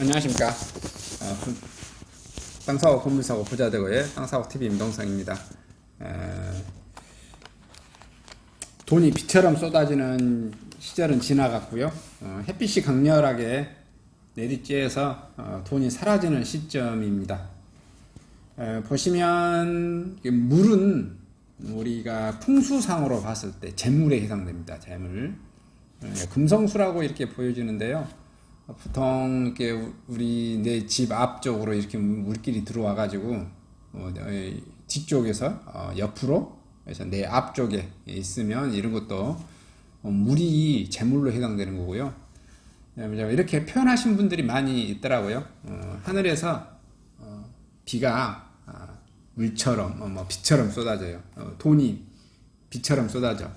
안녕하십니까. 땅사고 건물사고 부자되고의 땅사고 TV 임동성입니다. 돈이 비처럼 쏟아지는 시절은 지나갔고요. 햇빛이 강렬하게 내리쬐어서 돈이 사라지는 시점입니다. 보시면 물은 우리가 풍수상으로 봤을 때 재물에 해당됩니다. 재물. 금성수라고 이렇게 보여지는데요. 보통 이렇게 우리 내 집 앞쪽으로 이렇게 물길이 들어와 가지고 뒤쪽에서 옆으로 그래서 내 앞쪽에 있으면 이런 것도 물이 재물로 해당되는 거고요. 이렇게 표현하신 분들이 많이 있더라고요. 하늘에서 비가 물처럼 비처럼 쏟아져요. 돈이 비처럼 쏟아져.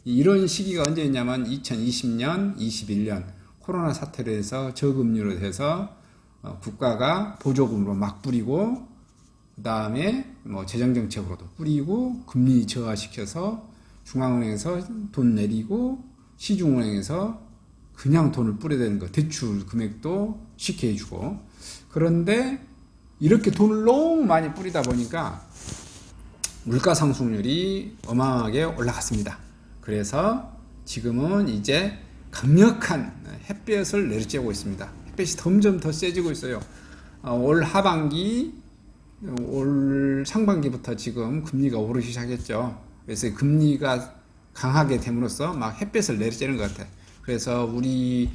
이런 시기가 언제였냐면 2020년, 21년 코로나 사태로 해서 저금리로 해서 국가가 보조금으로 막 뿌리고 그 다음에 재정정책으로도 뿌리고 금리 저하시켜서 중앙은행에서 돈 내리고 시중은행에서 그냥 돈을 뿌려대는 거 대출 금액도 쉽게 해주고 그런데 이렇게 돈을 너무 많이 뿌리다 보니까 물가 상승률이 어마어마하게 올라갔습니다. 그래서 지금은 이제 강력한 햇볕을 내리쬐고 있습니다. 햇볕이 점점 더 세지고 있어요. 올 하반기, 올 상반기부터 지금 금리가 오르기 시작했죠. 그래서 금리가 강하게 됨으로써 막 햇볕을 내리쬐는 것 같아요. 그래서 우리가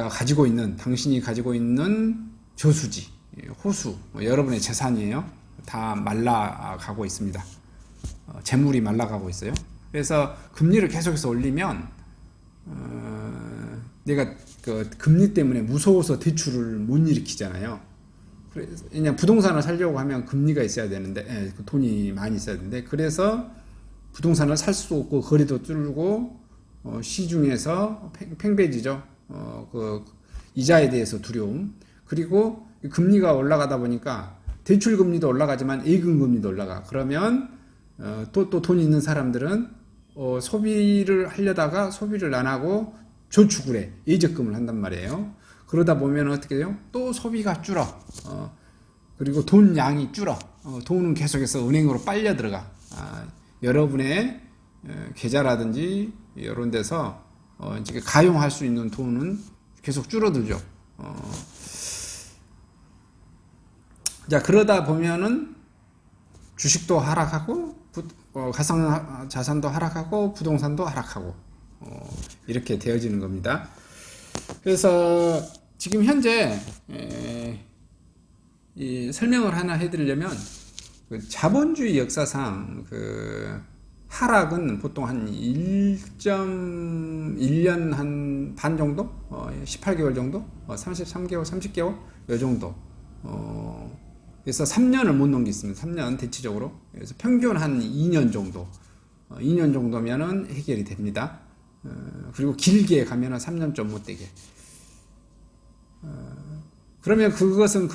가지고 있는, 당신이 가지고 있는 저수지, 호수, 여러분의 재산이에요. 다 말라가고 있습니다. 재물이 말라가고 있어요. 그래서 금리를 계속해서 올리면 내가 그 금리 때문에 무서워서 대출을 못 일으키잖아요. 그래서 그냥 부동산을 살려고 하면 금리가 있어야 되는데 돈이 많이 있어야 되는데 그래서 부동산을 살 수도 없고 거리도 줄고 시중에서 팽배지죠. 그 이자에 대해서 두려움. 그리고 금리가 올라가다 보니까 대출 금리도 올라가지만 예금 금리도 올라가. 그러면 또 돈이 있는 사람들은 소비를 하려다가 소비를 안 하고 저축을 해. 예적금을 한단 말이에요. 그러다 보면 어떻게 돼요? 또 소비가 줄어. 그리고 돈 양이 줄어. 돈은 계속해서 은행으로 빨려 들어가. 여러분의 계좌라든지 이런 데서 이제 가용할 수 있는 돈은 계속 줄어들죠. 자, 그러다 보면은 주식도 하락하고 가상 자산도 하락하고 부동산도 하락하고 이렇게 되어지는 겁니다. 그래서 지금 현재 이 설명을 하나 해드리려면 그 자본주의 역사상 그 하락은 보통 한 1.1년 한 반 정도, 18개월 정도, 33개월, 30개월 요 정도. 그래서 3년을 못 넘겼습니다. 3년 대체적으로. 그래서 평균 한 2년 정도. 2년 정도면은 해결이 됩니다. 그리고 길게 가면은 3년 좀 못 되게. 그러면 그것은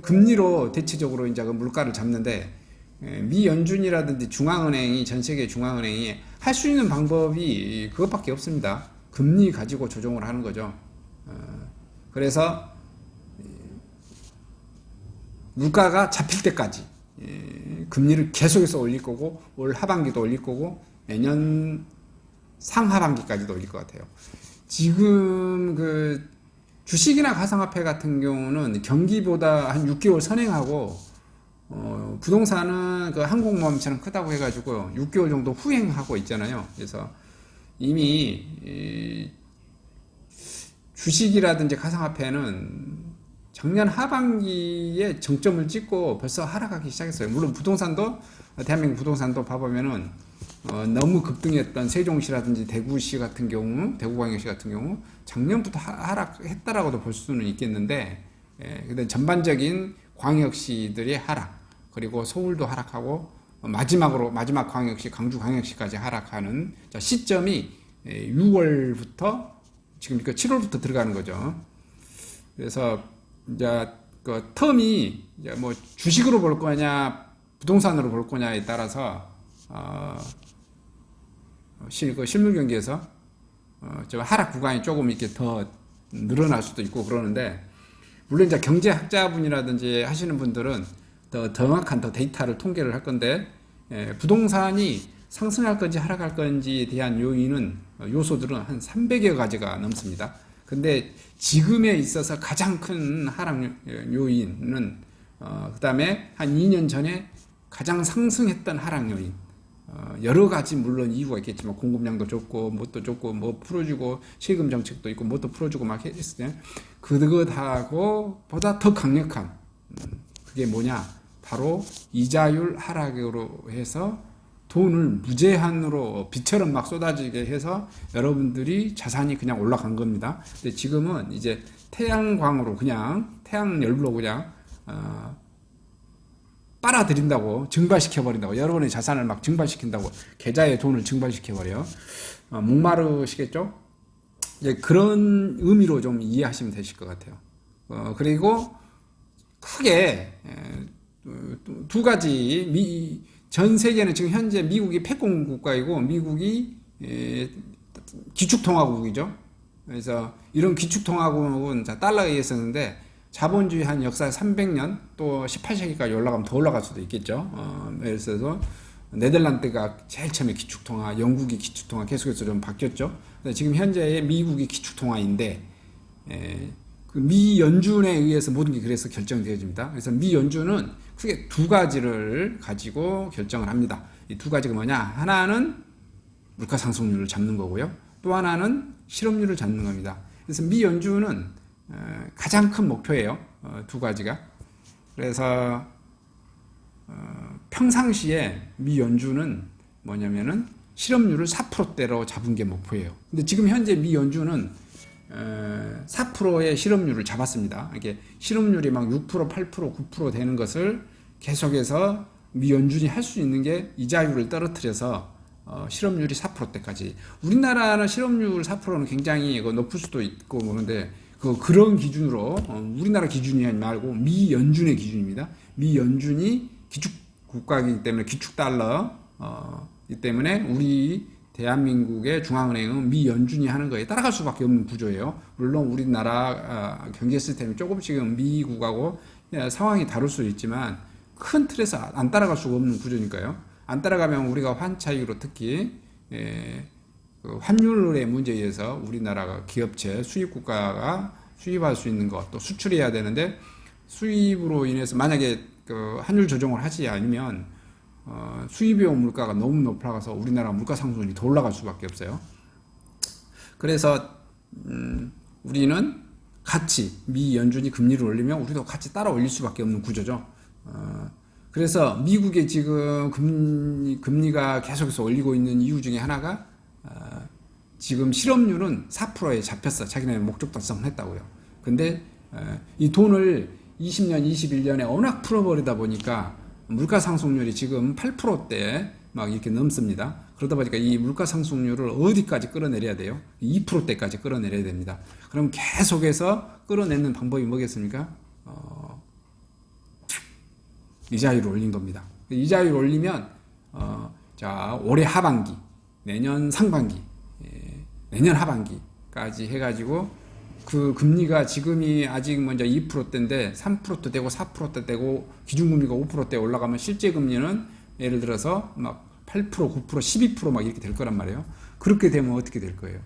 금리로 대체적으로 이제 그 물가를 잡는데, 미 연준이라든지 중앙은행이, 전 세계 중앙은행이 할 수 있는 방법이 그것밖에 없습니다. 금리 가지고 조정을 하는 거죠. 그래서 물가가 잡힐 때까지 금리를 계속해서 올릴 거고 올 하반기도 올릴 거고 내년 상하반기까지도 올릴 것 같아요. 지금 그 주식이나 가상화폐 같은 경우는 경기보다 한 6개월 선행하고 부동산은 그 항공모함처럼 크다고 해가지고 6개월 정도 후행하고 있잖아요. 그래서 이미 주식이라든지 가상화폐는 작년 하반기에 정점을 찍고 벌써 하락하기 시작했어요. 물론 부동산도 대한민국 부동산도 봐보면은 너무 급등했던 세종시라든지 대구시 같은 경우, 대구광역시 같은 경우 작년부터 하락했다라고도 볼 수는 있겠는데, 근데 전반적인 광역시들의 하락 그리고 서울도 하락하고 마지막 광역시 강주광역시까지 하락하는 시점이 6월부터 지금 7월부터 들어가는 거죠. 그래서 이제 그 텀이 이제 뭐 주식으로 볼 거냐 부동산으로 볼 거냐에 따라서 실물 경기에서 저 하락 구간이 조금 이렇게 더 늘어날 수도 있고 그러는데, 물론 이제 경제학자분이라든지 하시는 분들은 더 정확한 더 데이터를 통계를 할 건데, 부동산이 상승할 건지 하락할 건지에 대한 요소들은 한 300여 가지가 넘습니다. 근데 지금에 있어서 가장 큰 하락 요인은 그 다음에 한 2년 전에 가장 상승했던 하락 요인, 여러 가지 물론 이유가 있겠지만 공급량도 적고 뭣도 적고 뭐 풀어주고 세금 정책도 있고 뭣도 풀어주고 막 했을 때 그것하고 보다 더 강력한 그게 뭐냐, 바로 이자율 하락으로 해서 돈을 무제한으로 비처럼 막 쏟아지게 해서 여러분들이 자산이 그냥 올라간 겁니다. 근데 지금은 이제 태양광으로 그냥 태양열로 그냥 빨아들인다고, 증발시켜버린다고, 여러분의 자산을 막 증발시킨다고, 계좌의 돈을 증발시켜버려. 목마르시겠죠? 이제 그런 의미로 좀 이해하시면 되실 것 같아요. 그리고 크게 두 가지, 전 세계는 지금 현재 미국이 패권 국가이고 미국이 기축통화국이죠. 그래서 이런 기축통화국은 달러에 의해서는데 자본주의 한 역사 300년 또 18세기까지 올라가면 더 올라갈 수도 있겠죠. 예를 들어서 네덜란드가 제일 처음에 기축통화, 영국이 기축통화 계속해서 좀 바뀌었죠. 지금 현재의 미국이 기축통화인데 그 미 연준에 의해서 모든 게 그래서 결정되어집니다. 그래서 미 연준은 크게 두 가지를 가지고 결정을 합니다. 이 두 가지가 뭐냐? 하나는 물가 상승률을 잡는 거고요. 또 하나는 실업률을 잡는 겁니다. 그래서 미 연준은 가장 큰 목표예요. 두 가지가. 그래서 평상시에 미 연준은 뭐냐면은 실업률을 4%대로 잡은 게 목표예요. 근데 지금 현재 미 연준은 4%의 실업률을 잡았습니다. 이게 실업률이 막 6%, 8%, 9% 되는 것을 계속해서 미 연준이 할 수 있는 게 이자율을 떨어뜨려서 실업률이 4%대까지. 우리나라는 실업률 4%는 굉장히 높을 수도 있고 그런데 그런 기준으로 우리나라 기준이 말고 미 연준의 기준입니다. 미 연준이 기축 국가이기 때문에 기축 달러이기 때문에 우리 대한민국의 중앙은행은 미 연준이 하는 거에 따라갈 수밖에 없는 구조예요. 물론 우리나라 경제 시스템이 조금씩은 미국하고 상황이 다를 수 있지만 큰 틀에서 안 따라갈 수가 없는 구조니까요. 안 따라가면 우리가 환차익으로 특히 그 환율의 문제에 의해서 우리나라가 기업체 수입국가가 수입할 수 있는 것, 또 수출해야 되는데 수입으로 인해서 만약에 그 환율 조정을 하지 않으면 수입용 물가가 너무 높아가서 우리나라 물가 상승률이 더 올라갈 수밖에 없어요. 그래서 우리는 같이 미 연준이 금리를 올리면 우리도 같이 따라 올릴 수밖에 없는 구조죠. 그래서 미국의 지금 금리가 계속해서 올리고 있는 이유 중에 하나가 지금 실업률은 4%에 잡혔어. 자기네 목적 달성을 했다고요. 근데 이 돈을 20년, 21년에 워낙 풀어버리다 보니까 물가 상승률이 지금 8%대 막 이렇게 넘습니다. 그러다 보니까 이 물가 상승률을 어디까지 끌어내려야 돼요? 2%대까지 끌어내려야 됩니다. 그럼 계속해서 끌어내는 방법이 뭐겠습니까? 이자율을 올린 겁니다. 이자율을 올리면 자 올해 하반기, 내년 상반기, 내년 하반기까지 해가지고 그 금리가 지금이 아직 먼저 2%대인데 3%대 되고 4%대 되고 기준금리가 5%대 올라가면 실제 금리는 예를 들어서 막 8%, 9%, 12%막 이렇게 될 거란 말이에요. 그렇게 되면 어떻게 될 거예요?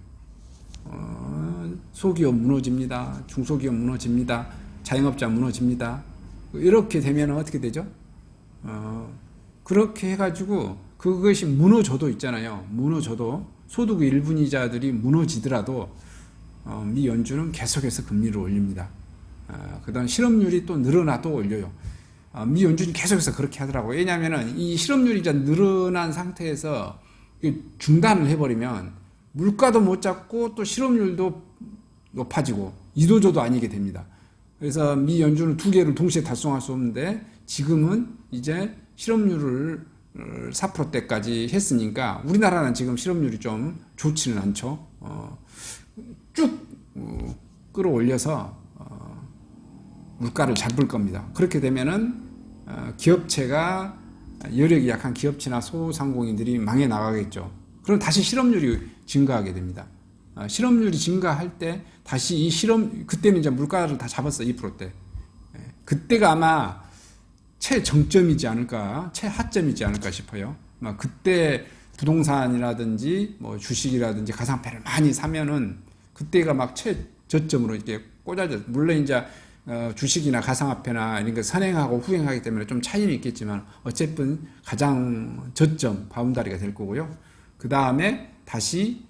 소기업 무너집니다. 중소기업 무너집니다. 자영업자 무너집니다. 이렇게 되면 어떻게 되죠? 그렇게 해가지고 그것이 무너져도 있잖아요. 무너져도 소득 1분위자들이 무너지더라도 미 연준은 계속해서 금리를 올립니다. 그다음 실업률이 또 늘어나도 올려요. 미 연준이 계속해서 그렇게 하더라고요. 왜냐하면 이 실업률이 이제 늘어난 상태에서 중단을 해버리면 물가도 못 잡고 또 실업률도 높아지고 이도저도 아니게 됩니다. 그래서 미 연준은 두 개를 동시에 달성할 수 없는데 지금은 이제 실업률을 4%대까지 했으니까 우리나라는 지금 실업률이 좀 좋지는 않죠. 쭉 끌어올려서 물가를 잡을 겁니다. 그렇게 되면은 기업체가 여력이 약한 기업체나 소상공인들이 망해 나가겠죠. 그럼 다시 실업률이 증가하게 됩니다. 실업률이 증가할 때 다시 이 그때는 이제 물가를 다 잡았어, 2%대. 그때가 아마 최정점이지 않을까, 최하점이지 않을까 싶어요. 그때 부동산이라든지 뭐 주식이라든지 가상화폐를 많이 사면은 그때가 막 최저점으로 이렇게 꽂아져. 물론 이제 주식이나 가상화폐나 이런 거 선행하고 후행하기 때문에 좀 차이는 있겠지만 어쨌든 가장 저점 바운다리가 될 거고요. 그 다음에 다시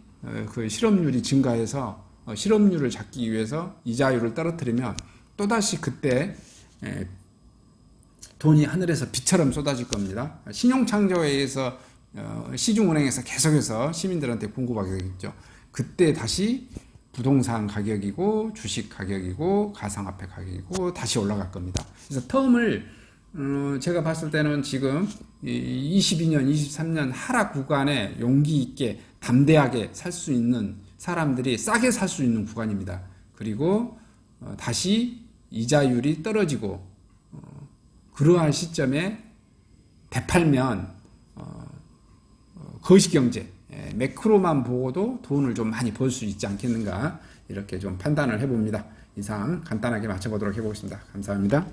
그 실업률이 증가해서 실업률을 잡기 위해서 이자율을 떨어뜨리면 또다시 그때 돈이 하늘에서 비처럼 쏟아질 겁니다. 신용창조에 의해서 시중은행에서 계속해서 시민들한테 공급하게 되겠죠. 그때 다시 부동산 가격이고 주식 가격이고 가상화폐 가격이고 다시 올라갈 겁니다. 그래서 텀을 제가 봤을 때는 지금 22년, 23년 하락 구간에 용기 있게 담대하게 살 수 있는 사람들이 싸게 살 수 있는 구간입니다. 그리고 다시 이자율이 떨어지고 그러한 시점에 되팔면 거시경제 매크로만 보고도 돈을 좀 많이 벌 수 있지 않겠는가 이렇게 좀 판단을 해봅니다. 이상 간단하게 맞춰보도록 해보겠습니다. 감사합니다.